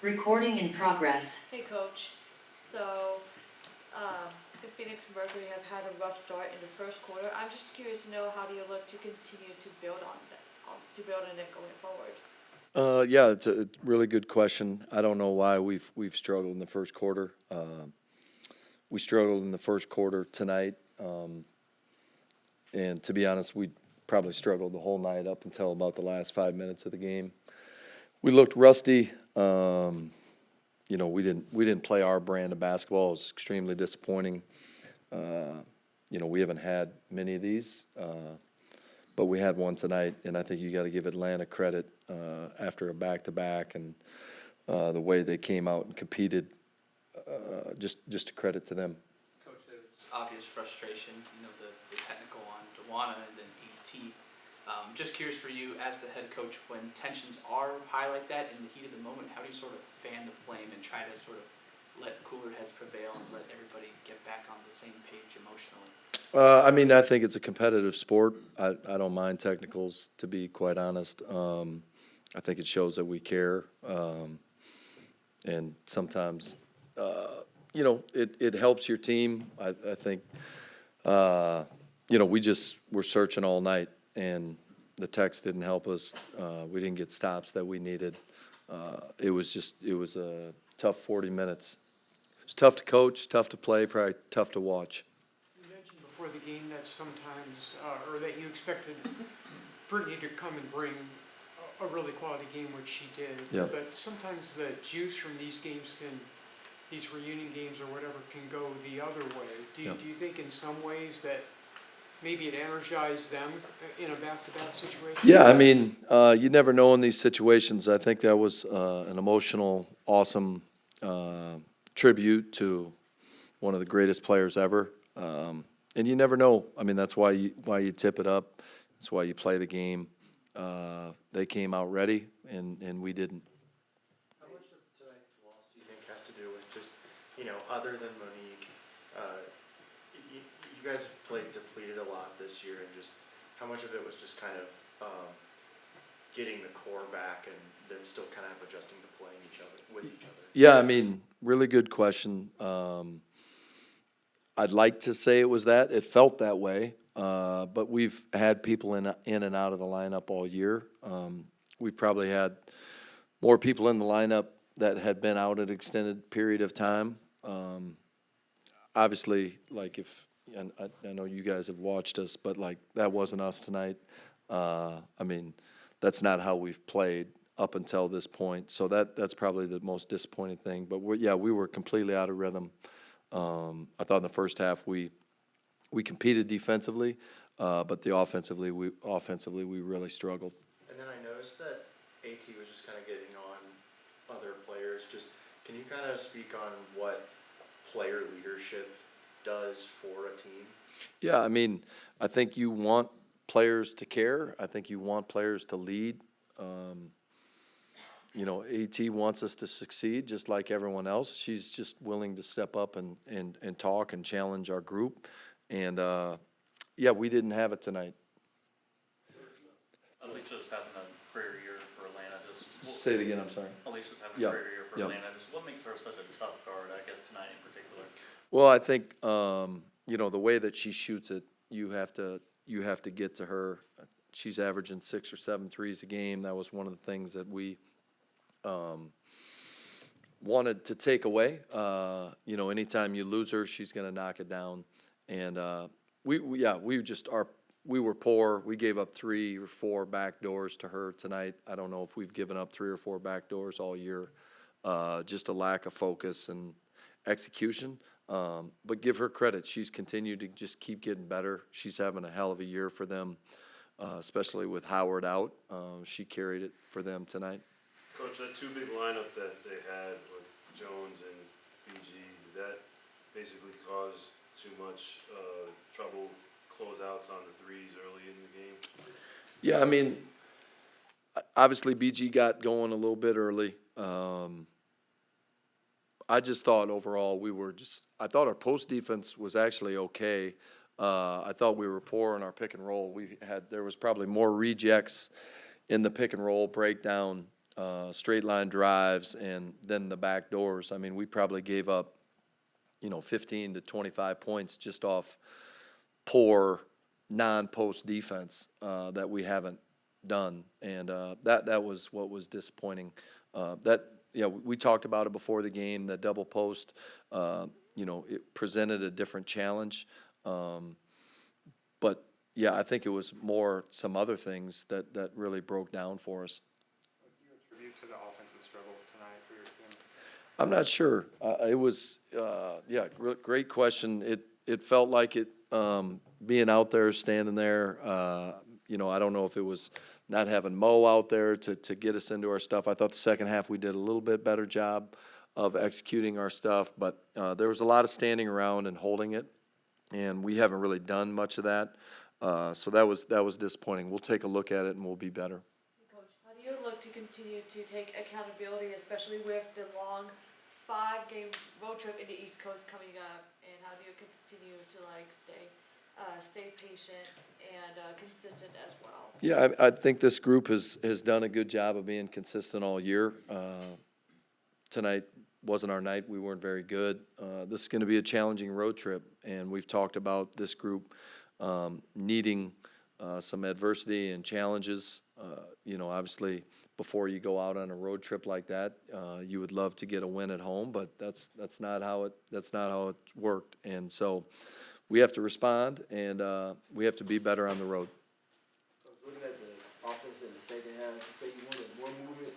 Recording in progress. Hey, Coach. So, the Phoenix Mercury have had a rough start in the first quarter. I'm just curious to know, how do you look to continue to build on that, to build on it going forward? Yeah, it's a really good question. I don't know why we've struggled in the first quarter. We struggled in the first quarter tonight, and to be honest, we probably struggled the whole night up until about the last 5 minutes of the game. We looked rusty. We didn't play our brand of basketball. It was extremely disappointing. We haven't had many of these, but we had one tonight, and I think you got to give Atlanta credit after a back-to-back and the way they came out and competed. Just a credit to them. Coach, there was obvious frustration, the technical on Dewana and then E.T. Just curious for you, as the head coach, when tensions are high like that in the heat of the moment, how do you sort of fan the flame and try to sort of let cooler heads prevail and let everybody get back on the same page emotionally? I think it's a competitive sport. I don't mind technicals, to be quite honest. I think it shows that we care, and sometimes, it helps your team. I think, we're searching all night, and the text didn't help us. We didn't get stops that we needed. It was a tough 40 minutes. It was tough to coach, tough to play, probably tough to watch. You mentioned before the game that sometimes, or that you expected Brittney to come and bring a really quality game, which she did. Yeah. But sometimes the juice from these games these reunion games or whatever, can go the other way. Do you think in some ways that maybe it energized them in a back-to-back situation? Yeah, you never know in these situations. I think that was an emotional, awesome tribute to one of the greatest players ever. And you never know. That's why you tip it up. That's why you play the game. They came out ready, and we didn't. How much of tonight's loss do you think has to do with just, other than Monique, you guys have played depleted a lot this year, and just how much of it was just kind of getting the core back and them still kind of adjusting to playing with each other? Yeah, really good question. I'd like to say it was that. It felt that way, but we've had people in and out of the lineup all year. We probably had more people in the lineup that had been out an extended period of time. Obviously, and I know you guys have watched us, but that wasn't us tonight. That's not how we've played up until this point. So that's probably the most disappointing thing. But we were completely out of rhythm. I thought in the first half we competed defensively, but offensively we really struggled. And then I noticed that AT was just kind of getting on other players. Just can you kind of speak on what player leadership does for a team? Yeah, I think you want players to care. I think you want players to lead. AT wants us to succeed just like everyone else. She's just willing to step up and talk and challenge our group. And, we didn't have it tonight. Alicia's having a career year for Atlanta. Say it again, I'm sorry. Alicia's having a career year for Atlanta. Just what makes her such a tough guard, I guess, tonight in particular? Well, I think, the way that she shoots it, you have to get to her. She's averaging 6 or 7 threes a game. That was one of the things that we wanted to take away. Anytime you lose her, she's going to knock it down. And we were poor. We gave up 3 or 4 back doors to her tonight. I don't know if we've given up 3 or 4 back doors all year. Just a lack of focus and execution. But give her credit. She's continued to just keep getting better. She's having a hell of a year for them, especially with Howard out. She carried it for them tonight. Coach, that 2 big lineup that they had with Jones and BG, did that basically cause too much trouble closeouts on the threes early in the game? Yeah, obviously BG got going a little bit early. I just thought overall I thought our post defense was actually okay. I thought we were poor in our pick and roll. There was probably more rejects in the pick and roll breakdown straight line drives and then the back doors. I mean, we probably gave up, 15 to 25 points just off poor non-post defense that we haven't done, and that was what was disappointing. We talked about it before the game. That double post, it presented a different challenge, but yeah, I think it was more some other things that really broke down for us. What's your attribute to the offensive struggles tonight for your team? I'm not sure. It was, great question. It felt like it, being out there, standing there, I don't know if it was not having Mo out there to get us into our stuff. I thought the second half we did a little bit better job of executing our stuff, but there was a lot of standing around and holding it, and we haven't really done much of that. So that was disappointing. We'll take a look at it and we'll be better. Coach, how do you look to continue to take accountability, especially with the long 5-game road trip in the East Coast coming up? And how do you continue to stay patient and consistent as well? Yeah, I think this group has done a good job of being consistent all year. Tonight wasn't our night. We weren't very good. This is going to be a challenging road trip, and we've talked about this group needing some adversity and challenges. Obviously, before you go out on a road trip like that, you would love to get a win at home, but that's not how it worked. And so we have to respond, and we have to be better on the road. Looking at the offense in the second half, you say you wanted more movement.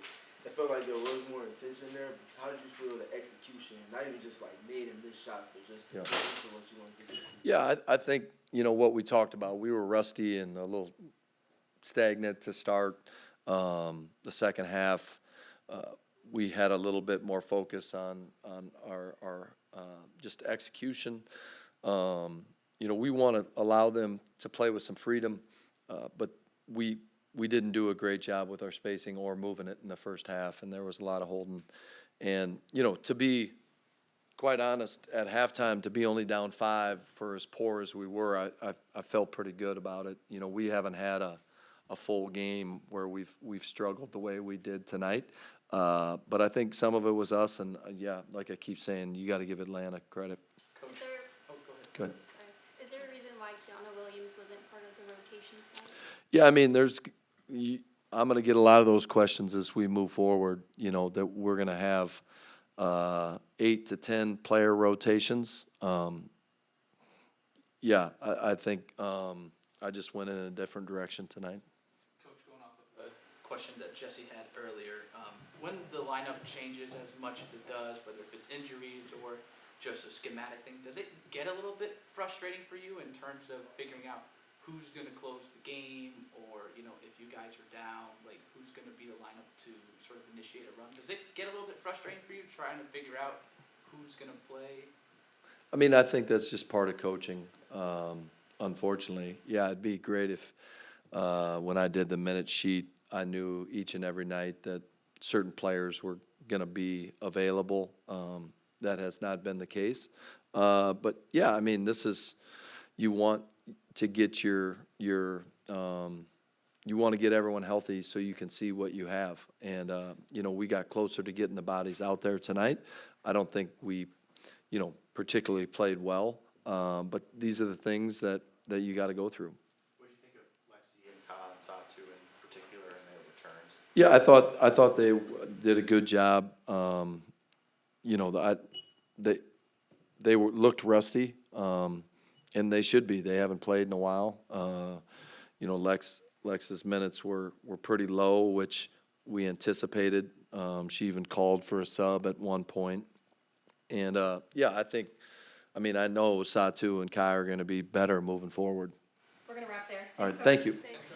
I felt like there was more intention there. How did you feel the execution? Not even just like made and missed shots, but just to get to what you wanted to get to. Yeah, I think, what we talked about, we were rusty and a little stagnant to start. The second half, we had a little bit more focus on our just execution. We want to allow them to play with some freedom, but we didn't do a great job with our spacing or moving it in the first half, and there was a lot of holding. And, to be quite honest, at halftime, to be only down 5 for as poor as we were, I felt pretty good about it. We haven't had a full game where we've struggled the way we did tonight. But I think some of it was us, and like I keep saying, you got to give Atlanta credit. Coach, Is there, oh, go ahead. Good. sorry, is there a reason why Kiana Williams wasn't part of the rotations tonight? Yeah, I mean, I'm going to get a lot of those questions as we move forward, that we're going to have 8 to 10 player rotations. I think I just went in a different direction tonight. Coach, going off of a question that Jesse had earlier, when the lineup changes as much as it does, whether if it's injuries or just a schematic thing, does it get a little bit frustrating for you in terms of figuring out who's going to close the game, or if you guys are down, like who's going to be the lineup to sort of initiate a run? Does it get a little bit frustrating for you trying to figure out who's going to play? I mean, I think that's just part of coaching. Unfortunately, it'd be great if when I did the minute sheet, I knew each and every night that certain players were going to be available. That has not been the case. But I mean, this is, you want to get you want to get everyone healthy so you can see what you have. And, we got closer to getting the bodies out there tonight. I don't think we, particularly played well. But these are the things that you got to go through. What did you think of Lexi and Ka and Satu in particular in their returns? Yeah, I thought they did a good job. They looked rusty, and they should be. They haven't played in a while. Lex's minutes were pretty low, which we anticipated. She even called for a sub at one point. And I know Satu and Kai are going to be better moving forward. We're gonna wrap there. All right, Thanks, thank Coach. you. Thanks.